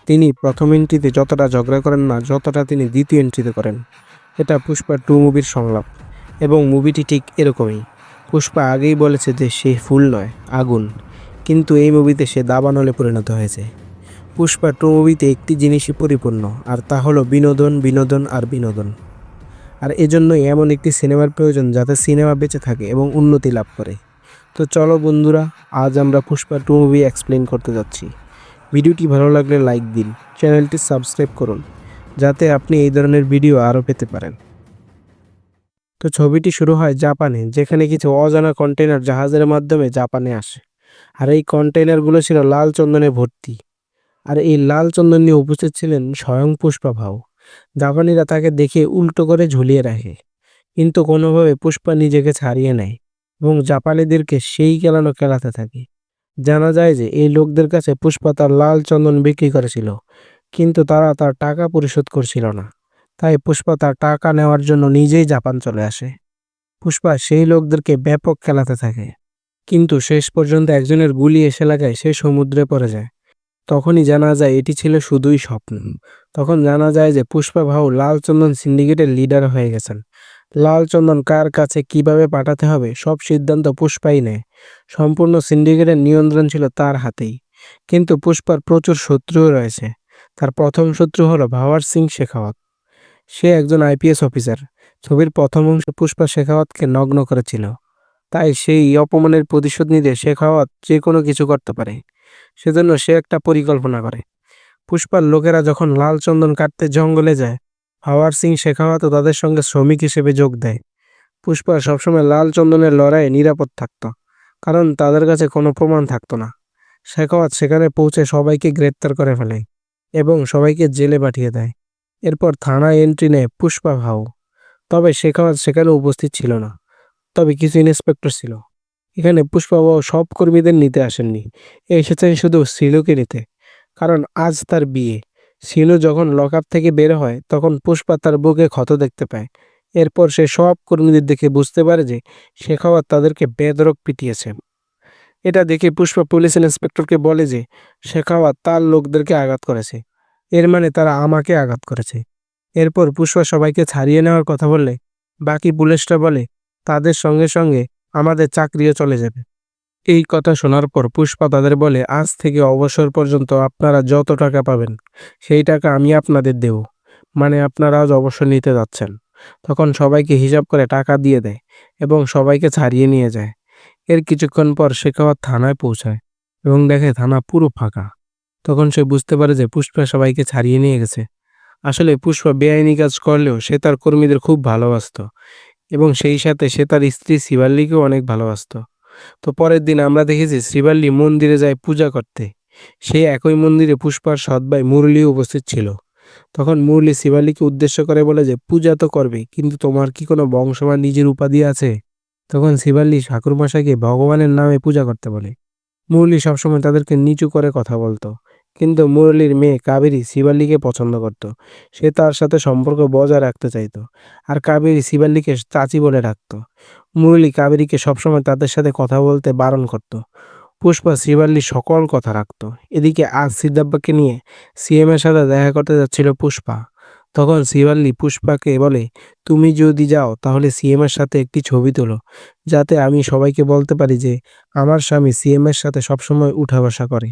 তিনি প্রথম এন্ট্রিতে যতটা ঝগড়া করেন না, যতটা তিনি দ্বিতীয় এন্ট্রিতে করেন। এটা পুষ্পা 2 মুভির সংলাপ এবং মুভিটি ঠিক এরকমই। পুষ্পা আগেই বলেছে যে সে ফুল নয়, আগুন, কিন্তু এই মুভিতে সে দাবানলে পরিণত হয়েছে। পুষ্পা 2 মুভিতে একটি জিনিসই পরিপূর্ণ, আর তা হলো বিনোদন, বিনোদন আর বিনোদন। আর এজন্যই এমন একটি সিনেমার প্রয়োজন যাতে সিনেমা বেঁচে থাকে এবং উন্নতি লাভ করে। তো চলো বন্ধুরা, আজ আমরা পুষ্পা 2 মুভি এক্সপ্লেন করতে যাচ্ছি। ভিডিওটি ভালো লাগলে লাইক দিন, চ্যানেলটি সাবস্ক্রাইব করুন যাতে আপনি এই ধরনের ভিডিও আরও পেতে পারেন। তো ছবিটি শুরু হয় জাপানে, যেখানে কিছু অজানা কন্টেইনার জাহাজের মাধ্যমে জাপানে আসে। আর এই কন্টেইনারগুলো ছিল লাল চন্দনে ভর্তি। আর এই লাল চন্দন নিয়ে উপস্থিত ছিলেন স্বয়ং পুষ্পা ভাউ। জাপানিরা তাকে দেখে উল্টো করে ঝুলিয়ে রাখে, কিন্তু কোনোভাবে পুষ্পা নিজেকে ছাড়িয়ে নেয় এবং জাপানিদেরকে সেই খেলাতে থাকে। জানা যায় যে এই লোকদের কাছে পুষ্পা তার লাল চন্দন বিক্রি করেছিল, কিন্তু তারা তার টাকা পরিশোধ করছিল না। তাই পুষ্পা তার টাকা নেওয়ার জন্য নিজেই জাপান চলে আসে। পুষ্পা সেই লোকদেরকে ব্যাপক খেলাতে থাকে, কিন্তু শেষ পর্যন্ত একজনের গুলি এসে লাগায়, সে সমুদ্রে পড়ে যায়। তখনই জানা যায় এটি ছিল শুধুই স্বপ্ন। তখন জানা যায় যে পুষ্পা ভাউ লাল চন্দন সিন্ডিকেটের লিডার হয়ে গেছেন। লাল চন্দন কার কাছে কিভাবে পাঠাতে হবে সব সিদ্ধান্ত পুষ্পাই নেয়। সম্পূর্ণ সিন্ডিকেটের নিয়ন্ত্রণ ছিল তার হাতেই। কিন্তু পুষ্পার প্রচুর শত্রুও রয়েছে। তার প্রথম শত্রু হলো ভাওয়ার সিং শেখাওয়াত। সে একজন আইপিএস অফিসার। ছবির প্রথম অংশে পুষ্পা শেখাওয়াতকে নগ্ন করেছিল, তাই সেই অপমানের প্রতিশোধ নিতে শেখাওয়াত যে কোনো কিছু করতে পারে। সেজন্য সে একটা পরিকল্পনা করে। পুষ্পার লোকেরা যখন লাল চন্দন কাটতে জঙ্গলে যায়, ভাওয়ার সিং শেখাওয়াতও তাদের সঙ্গে শ্রমিক হিসেবে যোগ দেয়। পুষ্পা সবসময় লাল চন্দনের লড়াইয়ে নিরাপদ থাকত, কারণ তাদের কাছে কোনো প্রমাণ থাকতো না। শেখাওয়াত সেখানে পৌঁছে সবাইকে গ্রেপ্তার করে ফেলে এবং সবাইকে জেলে পাঠিয়ে দেয়। এরপর থানায় এন্ট্রি নেয় পুষ্পা ভাউ। তবে শেখাওয়াত সেখানে উপস্থিত ছিল না, তবে কিছু ইন্সপেক্টর ছিল। এখানে পুষ্পা ভাউ সব কর্মীদের নিতে আসেননি, এসেছেন শুধু সিলুকে নিতে, কারণ আজ তার বিয়ে। সিলু যখন লকআপ থেকে বের হয় তখন পুষ্পা তার বুকে ক্ষত দেখতে পায়। এরপর সে সব কর্মীদের দেখে বুঝতে পারে যে শেখাওয়াত তাদেরকে বেধড়ক পিটিয়েছে। এটা দেখে পুষ্পা পুলিশ ইন্সপেক্টরকে বলে যে শেখাওয়াত তার লোকদেরকে আঘাত করেছে, এর মানে তারা আমাকে আঘাত করেছে। এরপর পুষ্পা সবাইকে ছাড়িয়ে নেওয়ার কথা বললে বাকি পুলিশরা বলে তাদের সঙ্গে সঙ্গে আমাদের চাকরিও চলে যাবে। এই কথা শোনার পর পুষ্পা তাদের বলে, আজ থেকে অবসর পর্যন্ত আপনারা যত টাকা পাবেন সেই টাকা আমি আপনাদের দেব, মানে আপনারা আজ অবসর নিতে যাচ্ছেন। তখন সবাইকে হিসাব করে টাকা দিয়ে দেয় এবং সবাইকে ছাড়িয়ে নিয়ে যায়। এর কিছুক্ষণ পর শেখাওয়াত থানায় পৌঁছায় এবং দেখে থানা পুরো ফাঁকা। তখন সে বুঝতে পারে যে পুষ্পা সবাইকে ছাড়িয়ে নিয়ে গেছে। আসলে পুষ্পা বেআইনি কাজ করলেও সে তার কর্মীদের খুব ভালোবাসতো এবং সেই সাথে সে তার স্ত্রী শিবাল্লিকেও অনেক ভালোবাসতো। তো পরের দিন আমরা দেখেছি শিবাল্লি মন্দিরে যায় পূজা করতে। সেই একই মন্দিরে পুষ্পার সৎ ভাই মুরলিও উপস্থিত ছিল। তখন মুরলি শিবাল্লিকে উদ্দেশ্য করে বলে যে পূজা তো করবে, কিন্তু তোমার কি কোনো বংশ বা নিজের উপাধি আছে? তখন শিবাল্লি ঠাকুরমশাইকে ভগবানের নামে পূজা করতে বলে। মুরলি সবসময় তাদেরকে নিচু করে কথা বলতো, কিন্তু মুরলির মেয়ে কাবেরী শিবাল্লিকে পছন্দ করত। সে তার সাথে সম্পর্ক বজায় রাখতে চাইতো, আর কাবেরী শিবাল্লিকে চাচি বলে ডাকতো। মুরলি কাবেরীকে সবসময় তাদের সাথে কথা বলতে বারণ করত। পুষ্পা শিবাল্লির সকল কথা রাখত। এদিকে আজ সিদ্ধাব্বাকে নিয়ে সিএম এর সাথে দেখা করতে যাচ্ছিল পুষ্পা। তখন শিবাল্লি পুষ্পাকে বলে, তুমি যদি যাও তাহলে সিএম এর সাথে একটি ছবি তোলো, যাতে আমি সবাইকে বলতে পারি যে আমার স্বামী সিএম এর সাথে সবসময় উঠা বসা করে।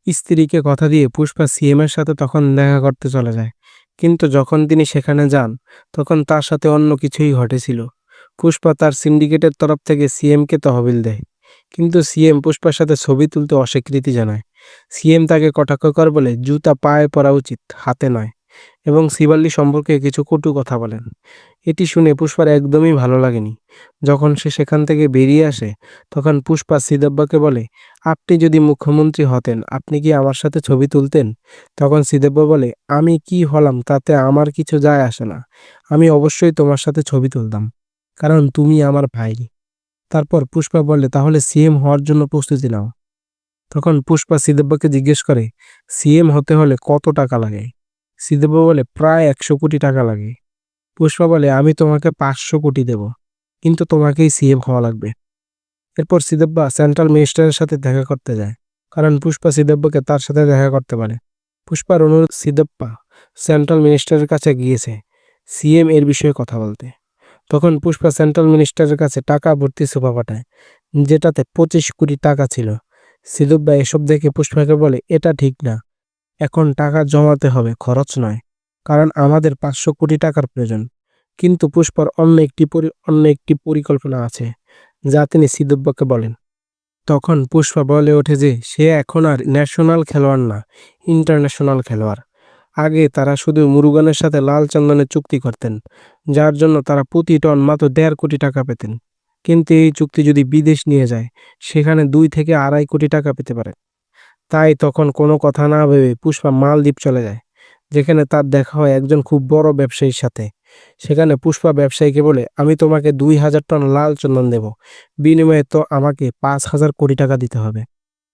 স্ত্রীকে কথা দিয়ে পুষ্পা সিএম এর সাথে তখন দেখা করতে চলে যায়, কিন্তু যখন তিনি সেখানে যান তখন তার সাথে অন্য কিছুই ঘটেছিল। পুষ্পা তার সিন্ডিকেটের তরফ থেকে সিএমকে তহবিল দেয়, কিন্তু সিএম পুষ্পার সাথে ছবি তুলতে অস্বীকৃতি জানায়। সিএম তাকে কটাক্ষ করে বলে জুতা পায়ে পরা উচিত, হাতে নয়, এবং শিবাল্লি সম্পর্কে কিছু কটু কথা বলেন। এটি শুনে পুষ্পার একদমই ভালো লাগেনি। যখন সে সেখান থেকে বেরিয়ে আসে তখন পুষ্পা সিদ্ধাব্বাকে বলে, আপনি যদি মুখ্যমন্ত্রী হতেন আপনি কি আমার সাথে ছবি তুলতেন? তখন সিদ্ধাব্বা বলে, আমি কি হলাম তাতে আমার কিছু যায় আসে না, আমি অবশ্যই তোমার সাথে ছবি তুলতাম, কারণ তুমি আমার ভাই। তারপর পুষ্পা বলে, তাহলে সিএম হওয়ার জন্য প্রস্তুতি নাও। তখন পুষ্পা সিদ্ধাব্বাকে জিজ্ঞেস করে, সিএম হতে হলে কত টাকা লাগে? সিদ্ধাব্বা বলে, প্রায় 100 কোটি টাকা লাগে। পুষ্পা বলে, আমি তোমাকে 500 কোটি দেব, কিন্তু তোমাকেই সিএম হওয়া লাগবে। এরপর সিদ্ধাব্বা সেন্ট্রাল মিনিস্টারের সাথে দেখা করতে যায়, কারণ পুষ্পা সিদ্ধাব্বাকে তার সাথে দেখা করতে পারে। পুষ্পার অনুরোধ সিদ্ধপ্পা সেন্ট্রাল মিনিস্টারের কাছে গিয়েছে সিএম এর বিষয়ে কথা বলতে। তখন পুষ্পা সেন্ট্রাল মিনিস্টারের কাছে টাকা ভর্তি সোফা পাঠায়, যেটাতে 25 কোটি টাকা ছিল। সিদ্ধপ্পা এসব দেখে পুষ্পাকে বলে, এটা ঠিক না, এখন টাকা জমাতে হবে, খরচ নয়, কারণ আমাদের 500 কোটি টাকার প্রয়োজন। কিন্তু পুষ্পার অন্য একটি পরিকল্পনা আছে, যা তিনি সিদ্ধপ্পাকে বলেন। তখন পুষ্পা বলে ওঠে যে সে এখন আর ন্যাশনাল খেলোয়াড় না, ইন্টারন্যাশনাল খেলোয়াড়। আগে তারা শুধু মুরুগানের সাথে লাল চন্দনের চুক্তি করতেন, যার জন্য তারা প্রতি টন মাত্র 1.5 কোটি টাকা পেতেন। কিন্তু এই চুক্তি যদি বিদেশ নিয়ে যায়, সেখানে 2 থেকে 2.5 কোটি টাকা পেতে পারে। তাই তখন কোনো কথা না ভেবে পুষ্পা মালদ্বীপ চলে যায়, যেখানে তার দেখা হয় একজন খুব বড় ব্যবসায়ীর সাথে। সেখানে পুষ্পা ব্যবসায়ীকে বলে, আমি তোমাকে 2,000 টন লাল চন্দন দেব, বিনিময়ে তো আমাকে 5,000 কোটি টাকা দিতে হবে।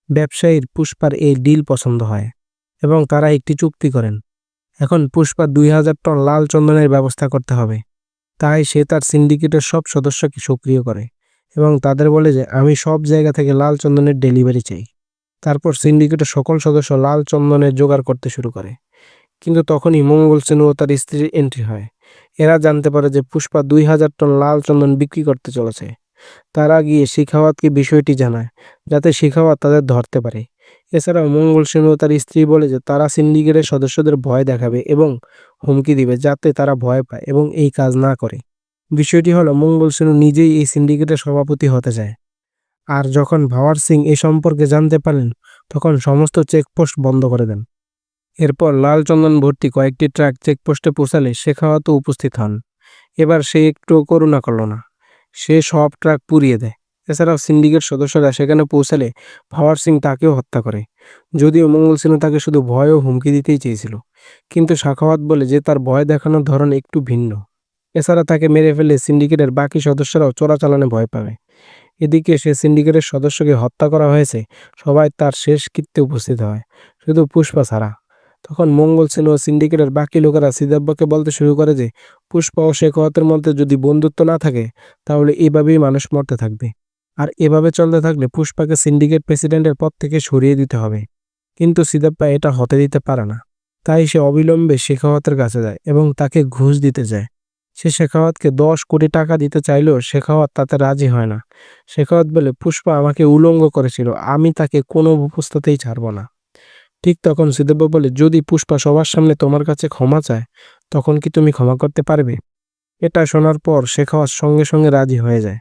ব্যবসায়ীর পুষ্পার এই ডিল পছন্দ হয় এবং তারা একটি চুক্তি করেন। এখন পুষ্পার 2,000 টন লাল চন্দনের ব্যবস্থা করতে হবে। তাই সে তার সিন্ডিকেটের সব সদস্যকে সক্রিয় করে এবং তাদের বলে যে আমি সব জায়গা থেকে লাল চন্দনের ডেলিভারি চাই। তারপর সিন্ডিকেটের সকল সদস্য লাল চন্দনের জোগাড় করতে শুরু করে। কিন্তু তখনই মঙ্গল সেন ও তার স্ত্রীর এন্ট্রি হয়। এরা জানতে পারে যে পুষ্পা 2,000 টন লাল চন্দন বিক্রি করতে চলেছে। তারা গিয়ে শিখাওয়াতকে বিষয়টি জানায়, যাতে শিখাওয়াত তাদের ধরতে পারে। এছাড়াও মঙ্গল সেন ও তার স্ত্রী বলে যে তারা সিন্ডিকেটের সদস্যদের ভয় দেখাবে এবং হুমকি দিবে, যাতে তারা ভয় পায় এবং এই কাজ না করে। বিষয়টি হলো, মঙ্গল সেন নিজেই এই সিন্ডিকেটের সভাপতি হতে চায়। আর যখন ভাওয়ার সিং এই সম্পর্কে জানতে পারেন, তখন সমস্ত চেকপোস্ট বন্ধ করে দেন। এরপর লাল চন্দন ভর্তি কয়েকটি ট্রাক চেকপোস্টে পৌঁছালে শেখাওয়াতও উপস্থিত হন। এবার সে একটুও করুণা করল না, সে সব ট্রাক পুড়িয়ে দেয়। এছাড়াও সিন্ডিকেট সদস্যরা সেখানে পৌঁছালে ভাওয়ার সিং তাকেও হত্যা করে। যদিও মঙ্গল সেন তাকে শুধু ভয় ও হুমকি দিতেই চেয়েছিল, কিন্তু শাখাওয়াত বলে যে তার ভয় দেখানোর ধরন একটু ভিন্ন। এছাড়া তাকে মেরে ফেলে সিন্ডিকেটের বাকি সদস্যরাও চোরাচালানে ভয় পাবে। এদিকে সে সিন্ডিকেটের সদস্যকে হত্যা করা হয়েছে, সবাই তার শেষকৃত্যে উপস্থিত হয়, শুধু পুষ্পা ছাড়া। তখন মঙ্গল সেন ও সিন্ডিকেটের বাকি লোকেরা সিদ্ধাব্বাকে বলতে শুরু করে যে পুষ্পা ও শেখাওয়াতের মধ্যে যদি বন্ধুত্ব না থাকে, তাহলে এভাবেই মানুষ মরতে থাকবে। আর এভাবে চলতে থাকলে পুষ্পাকে সিন্ডিকেট প্রেসিডেন্টের পদ থেকে সরিয়ে দিতে হবে। কিন্তু সিদ্ধাব্বা এটা হতে দিতে পারে না। তাই সে অবিলম্বে শেখাওয়াতের কাছে যায় এবং তাকে ঘুষ দিতে যায়। সে শেখাওয়াতকে 10 কোটি টাকা দিতে চাইলেও শেখাওয়াত তাতে রাজি হয় না। শেখাওয়াত বলে, পুষ্পা আমাকে উলঙ্গ করেছিল, আমি তাকে কোনো অবস্থাতেই ছাড়ব না। ঠিক তখন সিদ্ধব্বা বলে, যদি পুষ্পা সবার সামনে তোমার কাছে ক্ষমা চায়, তখন কি তুমি ক্ষমা করতে পারবে? এটা শোনার পর শেখাওয়াত সঙ্গে সঙ্গে রাজি হয়ে যায়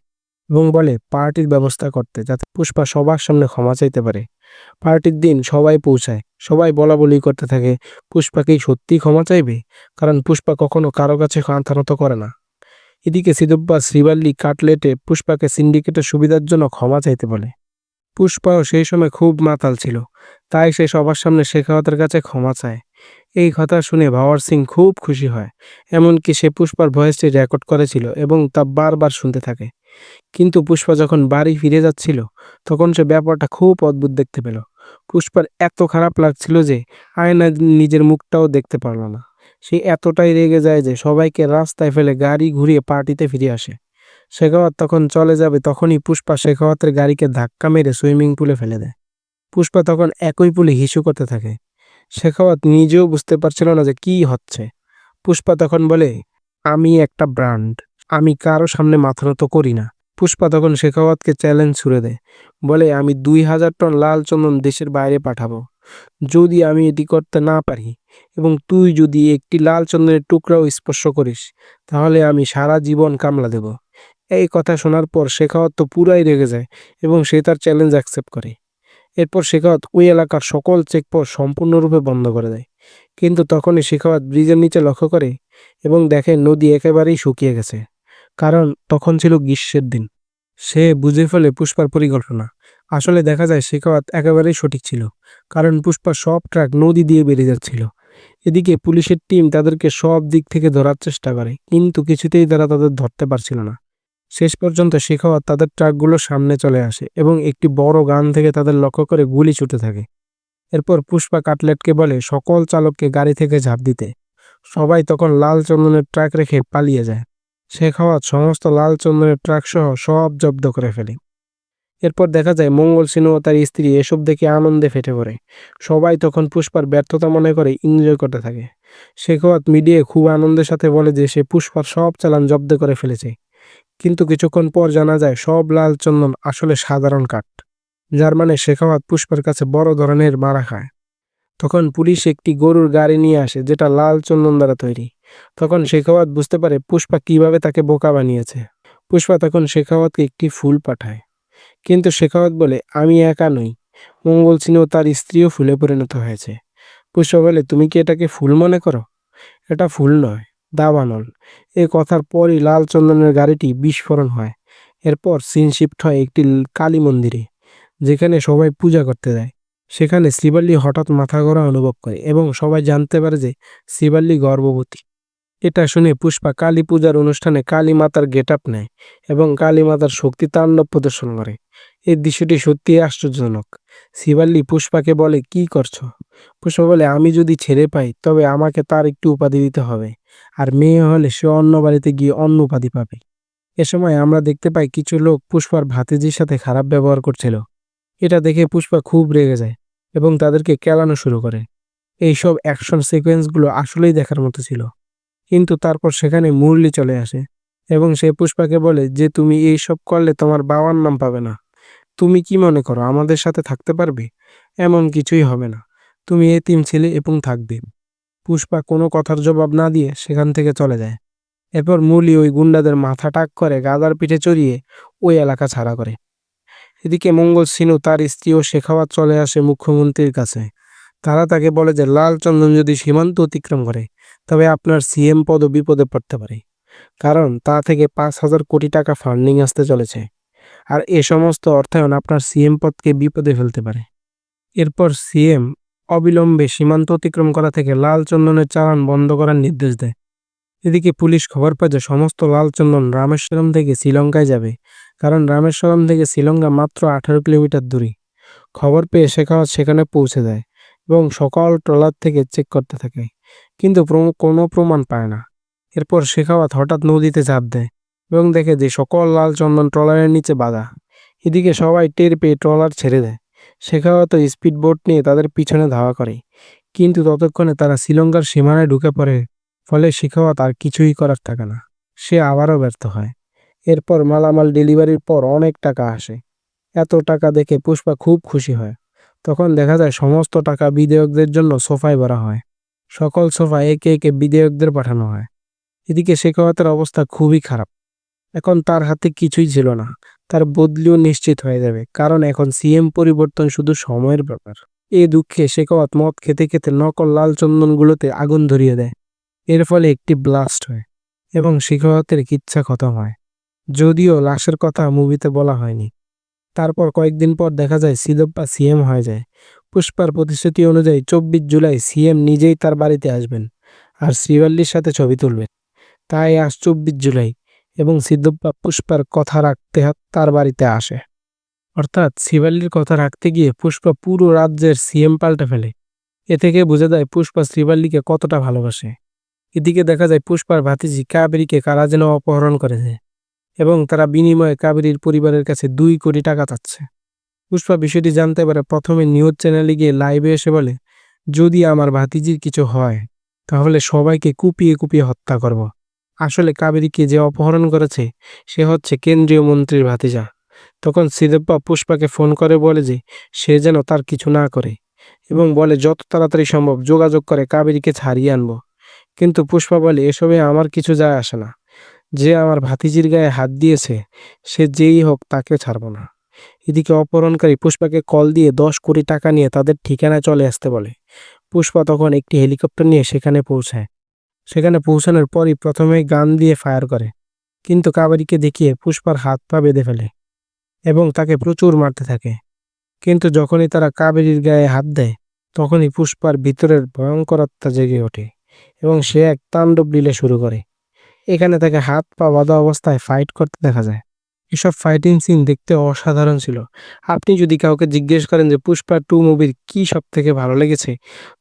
এবং বলে পার্টির ব্যবস্থা করতে, যাতে পুষ্পা সবার সামনে ক্ষমা চাইতে পারে। পার্টির দিন সবাই পৌঁছায়, সবাই বলা বলি করতে থাকে পুষ্পাকেই সত্যিই ক্ষমা চাইবে, কারণ পুষ্পা কখনো কারো কাছে কাঁথা নত করে না। এদিকে সিদ্ধব্বা শ্রীবাল্লি কাটলেটে পুষ্পাকে সিন্ডিকেটের সুবিধার জন্য ক্ষমা চাইতে বলে। পুষ্পাও সেই সময় খুব মাতাল ছিল, তাই সে সবার সামনে শেখাওয়াতের কাছে ক্ষমা চায়। এই কথা শুনে ভাওয়ার সিং খুব খুশি হয়, এমনকি সে পুষ্পার ভয়েসটি রেকর্ড করেছিল এবং তা বারবার শুনতে থাকে। কিন্তু পুষ্পা যখন বাড়ি ফিরে যাচ্ছিল, তখন সে ব্যাপারটা খুব অদ্ভুত দেখতে পেল। পুষ্পার এত খারাপ লাগছিল যে আয়নায় নিজের মুখটাও দেখতে পারল না। সে এতটাই রেগে যায় যে সবাইকে রাস্তায় ফেলে গাড়ি ঘুরিয়ে পার্টিতে ফিরে আসে। শেখাওয়াত তখন চলে যাবে, তখনই পুষ্পা শেখাওয়াতের গাড়িকে ধাক্কা মেরে সুইমিং পুলে ফেলে দেয়। পুষ্পা তখন একই পুলে হিসু করতে থাকে। শেখাওয়াত নিজেও বুঝতে পারছিল না যে কি হচ্ছে। পুষ্পা তখন বলে, আমি একটা ব্র্যান্ড, আমি কারো সামনে মাথা নত করি না। পুষ্পা তখন শেখাওয়াতকে চ্যালেঞ্জ ছুড়ে দেয়, বলে আমি 2,000 টন লাল চন্দন দেশের বাইরে পাঠাবো, যদি আমি এটি করতে না পারি এবং তুই যদি একটি লাল চন্দনের টুকরাও স্পর্শ করিস, তাহলে আমি সারা জীবন কামলা দেব। এই কথা শোনার পর শেখাওয়াত তো পুরাই রেগে যায় এবং সে তার চ্যালেঞ্জ অ্যাকসেপ্ট করে। এরপর শেখাওয়াত ওই এলাকার সকল চেকপোস্ট সম্পূর্ণরূপে বন্ধ করে দেয়। কিন্তু তখনই শেখাওয়াত ব্রিজের নিচে লক্ষ্য করে এবং দেখে নদী একেবারেই শুকিয়ে গেছে, কারণ তখন ছিল গ্রীষ্মের দিন। সে বুঝে ফেলে পুষ্পার পরিকল্পনা। আসলে দেখা যায় শেখাওয়াত একেবারেই সঠিক ছিল, কারণ পুষ্পার সব ট্রাক নদী দিয়ে বেরিয়ে যাচ্ছিল। এদিকে পুলিশের টিম তাদেরকে সব দিক থেকে ধরার চেষ্টা করে, কিন্তু কিছুতেই তারা তাদের ধরতে পারছিল না। শেষ পর্যন্ত শেখাওয়াত তাদের ট্রাকগুলোর সামনে চলে আসে এবং একটি বড় গান থেকে তাদের লক্ষ্য করে গুলি ছুটে থাকে। এরপর পুষ্পা কাটলেটকে বলে সকল চালককে গাড়ি থেকে ঝাঁপ দিতে। সবাই তখন লাল চন্দনের ট্রাক রেখে পালিয়ে যায়। শেখাওয়াত সমস্ত লাল চন্দনের ট্রাক সহ সব জব্দ করে ফেলে। এরপর দেখা যায় মঙ্গল সিনহ ও তার স্ত্রী এসব দেখে আনন্দে ফেটে পড়ে। সবাই তখন পুষ্পার ব্যর্থতা মনে করে এনজয় করতে থাকে। শেখাওয়াত মিডিয়ায় খুব আনন্দের সাথে বলে যে সে পুষ্পার সব চালান জব্দ করে ফেলেছে। কিন্তু কিছুক্ষণ পর জানা যায় সব লাল চন্দন আসলে সাধারণ কাঠ, যার মানে শেখাওয়াত পুষ্পার কাছে বড় ধরনের মারা খায়। তখন পুলিশ একটি গরুর গাড়ি নিয়ে আসে যেটা লাল চন্দন দ্বারা তৈরি। তখন শেখাওয়াত বুঝতে পারে পুষ্পা কিভাবে তাকে বোকা বানিয়েছে। পুষ্পা তখন শেখাওয়াতকে একটি ফুল পাঠায়, কিন্তু শেখাওয়াত বলে আমি একা নই, মঙ্গল সিনহ তার স্ত্রীও ফুলে পরিণত হয়েছে। পুষ্পা বলে তুমি কি এটাকে ফুল মনে করো? এটা ফুল নয়, দাবানল। এই কথার পরই লাল চন্দনের গাড়িটি বিস্ফোরণ হয়। এরপর সিন শিফট হয় একটি কালী মন্দিরে, যেখানে সবাই পূজা করতে যায়। সেখানে শ্রীবল্লী হঠাৎ মাথা ঘোরা অনুভব করে এবং সবাই জানতে পারে যে শ্রীবল্লী গর্ভবতী। এটা শুনে পুষ্পা কালী পূজার অনুষ্ঠানে কালী মাতার গেট আপ নেয় এবং কালী মাতার শক্তি তাণ্ডব প্রদর্শন করে। এই দৃশ্যটি সত্যিই আশ্চর্যজনক। শিবাল্লি পুষ্পাকে বলে কি করছো? পুষ্পা বলে আমি যদি ছেড়ে পাই তবে আমাকে তার একটু উপাধি দিতে হবে, আর মেয়ে হলে সে অন্য বাড়িতে গিয়ে অন্য উপাধি পাবে। এ সময় আমরা দেখতে পাই কিছু লোক পুষ্পার ভাতিজির সাথে খারাপ ব্যবহার করছিল। এটা দেখে পুষ্পা খুব রেগে যায় এবং তাদেরকে কেলানো শুরু করে। এইসব অ্যাকশন সিকোয়েন্সগুলো আসলেই দেখার মতো ছিল। কিন্তু তারপর সেখানে মুরলি চলে আসে এবং সে পুষ্পাকে বলে যে তুমি এইসব করলে তোমার বাবার নাম পাবে না। তুমি কি মনে করো আমাদের সাথে থাকতে পারবে? এমন কিছুই হবে না, তুমি এতিম ছেলে এবং থাকবে। পুষ্পা কোনো কথার জবাব না দিয়ে সেখান থেকে চলে যায়। এরপর মুরলি ওই গুন্ডাদের মাথা টাক করে গাদার পিঠে চড়িয়ে ওই এলাকা ছাড়া করে। এদিকে মঙ্গল সিনু তার স্ত্রী ও শেখাওয়াত চলে আসে মুখ্যমন্ত্রীর কাছে। তারা তাকে বলে যে লাল চন্দন যদি সীমান্ত অতিক্রম করে তবে আপনার সিএম পদও বিপদে পড়তে পারে, কারণ তা থেকে 5,000 কোটি টাকা ফান্ডিং আসতে চলেছে। আর এ সমস্ত অর্থায়ন আপনার সিএম পদকে বিপদে ফেলতে পারে। এরপর সিএম অবিলম্বে সীমান্ত অতিক্রম করা থেকে লাল চন্দনের চালান বন্ধ করার নির্দেশ দেয়। এদিকে পুলিশ খবর পায় যে সমস্ত লাল চন্দন রামেশ্বরম থেকে শ্রীলঙ্কায় যাবে, কারণ রামেশ্বরম থেকে শ্রীলঙ্কা মাত্র 18 কিলোমিটার দূরে। খবর পেয়ে শেখাওয়াত সেখানে পৌঁছে যায় এবং সকল ট্রলার থেকে চেক করতে থাকে, কিন্তু কোনো প্রমাণ পায় না। এরপর শেখাওয়াত হঠাৎ নদীতে ঝাঁপ দেয় এবং দেখে যে সকল লাল চন্দন ট্রলারের নিচে বাঁধা। এদিকে সবাই টের পেয়ে ট্রলার ছেড়ে দেয়। শেখাওয়াত স্পিড বোট নিয়ে তাদের পিছনে ধাওয়া করে, কিন্তু ততক্ষণে তারা শ্রীলঙ্কার সীমানায় ঢুকে পড়ে। ফলে শেখাওয়াত আর কিছুই করার থাকে না, সে আবারও ব্যর্থ হয়। এরপর মালামাল ডেলিভারির পর অনেক টাকা আসে। এত টাকা দেখে পুষ্পা খুব খুশি হয়। তখন দেখা যায় সমস্ত টাকা বিধায়কদের জন্য সোফায় ভরা হয়। সকল সোফা একে একে বিধায়কদের পাঠানো হয়। এদিকে শেখাওয়াতের অবস্থা খুবই খারাপ। এখন তার হাতে কিছুই ছিল না, তার বদলিও নিশ্চিত হয়ে যাবে, কারণ এখন সিএম পরিবর্তন শুধু সময়ের ব্যাপার। এই দুঃখে শেখাওয়াত মদ খেতে খেতে নকল লাল চন্দনগুলোতে আগুন ধরিয়ে দেয়। এর ফলে একটি ব্লাস্ট হয় এবং শেখাওয়াতের কিচ্ছা খতম হয়, যদিও লাশের কথা মুভিতে বলা হয়নি। তারপর কয়েকদিন পর দেখা যায় সিদ্ধপ্পা সিএম হয়ে যায়। পুষ্পার প্রতিশ্রুতি অনুযায়ী 24 জুলাই সিএম নিজেই তার বাড়িতে আসবেন আর শ্রীবল্লীর সাথে ছবি তুলবেন। তাই আজ 24 জুলাই এবং সিদ্ধপ্পা পুষ্পার কথা রাখতে তার বাড়িতে আসে। অর্থাৎ শ্রীবল্লীর কথা রাখতে গিয়ে পুষ্পা পুরো রাজ্যের সিএম পাল্টে ফেলে। এ থেকে বোঝা যায় পুষ্পা শ্রীবল্লীকে কতটা ভালোবাসে। এদিকে দেখা যায় পুষ্পার ভাতিজি কাবেরীকে কারা যেন অপহরণ করেছে এবং তারা বিনিময়ে কাবেরীর পরিবারের কাছে 2 কোটি টাকা চাচ্ছে। পুষ্পা বিষয়টি জানতে পারে প্রথমে নিউজ চ্যানেলে গিয়ে লাইভে এসে বলে, যদি আমার ভাতিজির কিছু হয় তাহলে সবাইকে কুপিয়ে কুপিয়ে হত্যা করব। আসলে কাবেরীকে যে অপহরণ করেছে সে হচ্ছে কেন্দ্রীয় মন্ত্রীর ভাতিজা। তখন সিদ্ধপ্পা পুষ্পাকে ফোন করে বলে যে সে যেন তার কিছু না করে এবং বলে যত তাড়াতাড়ি সম্ভব যোগাযোগ করে কাবেরীকে ছাড়িয়ে আনবো। কিন্তু পুষ্পা বলে এসবে আমার কিছু যায় আসে না, যে আমার ভাতিজির গায়ে হাত দিয়েছে সে যেই হোক তাকে ছাড়ব না। এদিকে অপহরণকারী পুষ্পাকে কল দিয়ে 10 কোটি টাকা নিয়ে তাদের ঠিকানায় চলে আসতে বলে। পুষ্পা তখন একটি হেলিকপ্টার নিয়ে সেখানে পৌঁছায়। সেখানে পৌঁছানোর পরই প্রথমে গান দিয়ে ফায়ার করে, কিন্তু কাবেরীকে দেখিয়ে পুষ্পার হাত পা বেঁধে ফেলে এবং তাকে প্রচুর মারতে থাকে। কিন্তু যখনই তারা কাবেরীর গায়ে হাত দেয় তখনই পুষ্পার ভিতরের ভয়ঙ্কর আত্মা জেগে ওঠে এবং সে এক তাণ্ডব লীলা শুরু করে। এখানে তাকে হাত পা বাঁধা অবস্থায় ফাইট করতে দেখা যায়। এসব ফাইটিং সিন দেখতে অসাধারণ ছিল। আপনি যদি কাউকে জিজ্ঞেস করেন যে পুষ্পা 2 মুভির কি সব থেকে ভালো লেগেছে,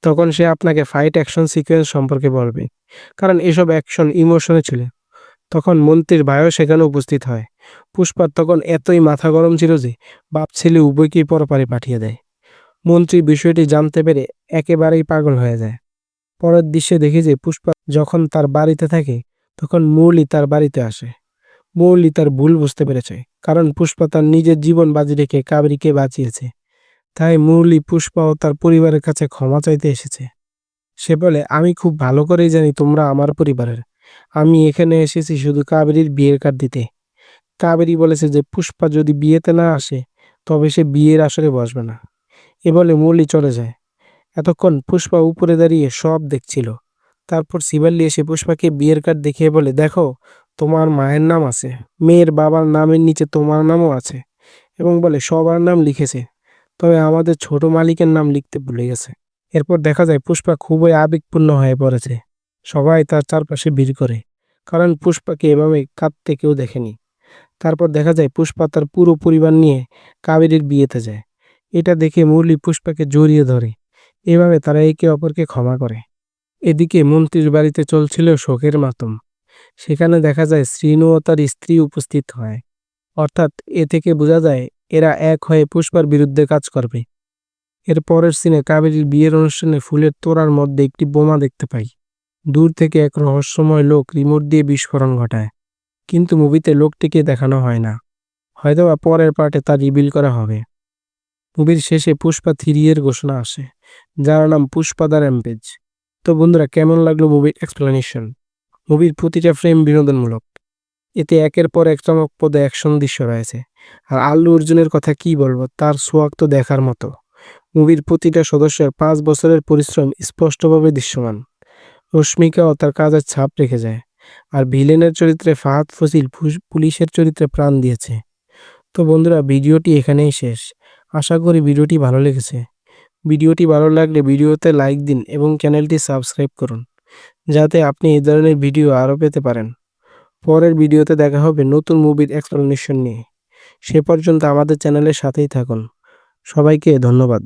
তখন সে আপনাকে ফাইট অ্যাকশন সিকোয়েন্স সম্পর্কে বলবে, কারণ এসব অ্যাকশন ইমোশনে ছিল। তখন মন্ত্রীর ভাইও সেখানে উপস্থিত হয় পুষ্পার তখন এতই মাথা গরম ছিল যে বাপ ছেলে উভয়কেই পরপারে পাঠিয়ে দেয়। মন্ত্রী বিষয়টি জানতে পেরে একেবারেই পাগল হয়ে যায়। পরের দৃশ্যে দেখি যে পুষ্পা যখন তার বাড়িতে থাকে তখন মৌলি তার বাড়িতে আসে। মৌলি তার ভুল বুঝতে পেরেছে, কারণ পুষ্পা তার নিজের জীবন বাজি রেখে কাবেরীকে বাঁচিয়েছে। তাই মৌলি পুষ্পা ও তার পরিবারের কাছে ক্ষমা চাইতে এসেছে। সে বলে, আমি খুব ভালো করেই জানি তোমরা আমার পরিবারের। আমি এখানে এসেছি শুধু কাবেরীর বিয়ের কার্ড দিতে। কাবেরী বলেছে যে পুষ্পা যদি বিয়েতে না আসে তবে সে বিয়ের আসরে বসবে না। এ বলে মৌলি চলে যায়। এতক্ষণ পুষ্পা উপরে দাঁড়িয়ে সব দেখছিল। তারপর শিবাল্লি এসে পুষ্পাকে বিয়ের কার্ড দেখিয়ে বলে, দেখো, তোমার মায়ের নাম আছে, মেয়ের বাবার নামের নিচে তোমার নামও আছে, এবং বলে সবার নাম লিখেছে, তবে আমাদের ছোট মালিকের নাম লিখতে ভুলে গেছে। এরপর দেখা যায় পুষ্পা খুবই আবেগপূর্ণ হয়ে পড়েছে। সবাই তার চারপাশে ভিড় করে, কারণ পুষ্পাকে এভাবে কাঁদতে কেউ দেখেনি। তারপর দেখা যায় পুষ্পা তার পুরো পরিবার নিয়ে কাবেরীর বিয়েতে যায়। এটা দেখে মুরলি পুষ্পাকে জড়িয়ে ধরে। এভাবে তারা একে অপরকে ক্ষমা করে। এদিকে মন্ত্রীর বাড়িতে চলছিল শোকের মাতম। সেখানে দেখা যায় শ্রীনু ও তার স্ত্রী উপস্থিত হয়। অর্থাৎ এ থেকে বোঝা যায় এরা এক হয়ে পুষ্পার বিরুদ্ধে কাজ করবে। এর পরের সিনে কাবেরীর বিয়ের অনুষ্ঠানে ফুলের তোড়ার মধ্যে একটি বোমা দেখতে পাই। দূর থেকে এক রহস্যময় লোক রিমোট দিয়ে বিস্ফোরণ ঘটায়, কিন্তু মুভিতে লোকটিকে দেখানো হয় না। হয়তোবা পরের পার্টে তা রিভিল করা হবে। মুভির শেষে পুষ্পা 3 এর ঘোষণা আসে, যার নাম পুষ্পা দ্য র্যাম্পেজ। তো বন্ধুরা, কেমন লাগলো মুভির এক্সপ্লেনেশন? মুভির প্রতিটা ফ্রেম বিনোদনমূলক। এতে একের পর এক চমকপ্রদ অ্যাকশন দৃশ্য রয়েছে। আর আল্লু অর্জুনের কথা কি বলবো, তার সোয়াগ তো দেখার মতো। মুভির প্রতিটা সদস্যের 5 বছরের পরিশ্রম স্পষ্টভাবে দৃশ্যমান। রশ্মিকাও তার কাজের ছাপ রেখে যায়। আর ভিলেনের চরিত্রে ফাহাদ ফজিল পুলিশের চরিত্রে প্রাণ দিয়েছে। তো বন্ধুরা, ভিডিওটি এখানেই শেষ। আশা করি ভিডিওটি ভালো লেগেছে। ভিডিওটি ভালো লাগলে ভিডিওতে লাইক দিন এবং চ্যানেলটি সাবস্ক্রাইব করুন, যাতে আপনি এই ধরনের ভিডিও আরও পেতে পারেন। পরের ভিডিওতে দেখা হবে নতুন মুভির এক্সপ্লেনেশন নিয়ে। সে পর্যন্ত আমাদের চ্যানেলের সাথেই থাকুন। সবাইকে ধন্যবাদ।